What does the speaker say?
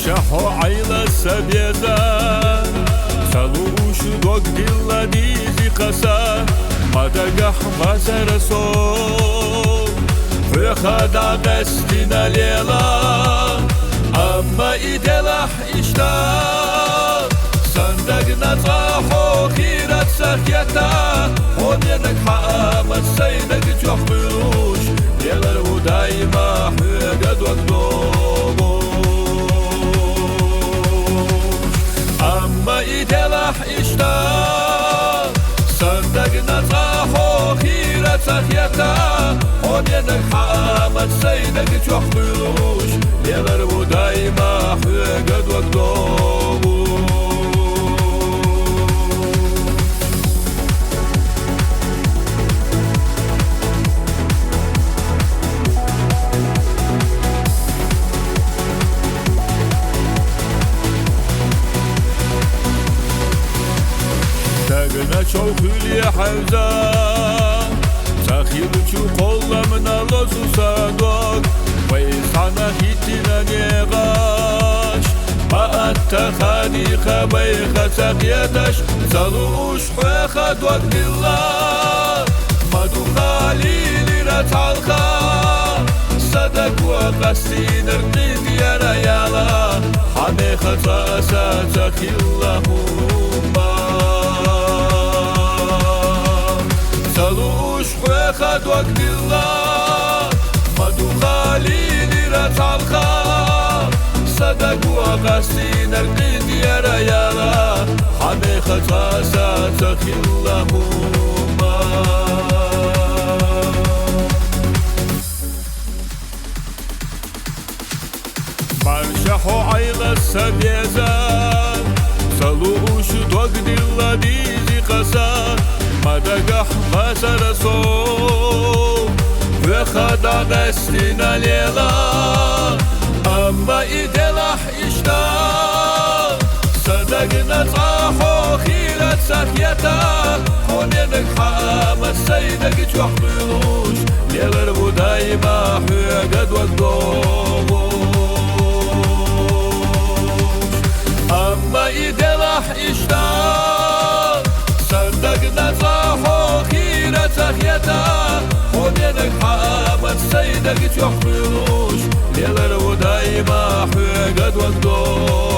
Шахо айла сабеза Салушу дог дилла дизи каса Мадагах базарасо Фехада гастина лела Амма иделах ишта Сандак нацахо хират сахьята Хоненак хаамат сайдак чохбилуш Делар удайма хвегад вагдогу إيدلح إشتا صندقنا طاحو خيرة تخيتا هونينك حامد سيدك تحبلوش يغربو دايما حقد وقدوش تاقنا شوخلي حوزا تاخيل شو قولا من الله صادق ويسعنا هيتنا نيغاش ما أتخاني خبيخة سقيتش زلوش حيخة وقت الله ما دخالي لرات عالخا صدق وقسين ارقيد يا ريالا حميخة ساسا تخيل اللهم صلوش حيخد وقت الله مدو خاليني رتع الخار صدق وقسين القيد يا ريالا حمي خطاسا تخي اللهم مرشحو عيلة السبيزان صلوش وقت الله ديزي قسان مدقح بازرسو وخدا غستنا ليلا أما إيدلح إشتا صدقنا طاحو خيرة سخيتا هونينك حامد سيدك تحبلوش يغربو دايما حقد وقدوش أما إيدلح إشتا صدقنا طاحو خيرة تخيتا هونينك حامد سيدك تحبلوش يغربو دايما حقد وقدوش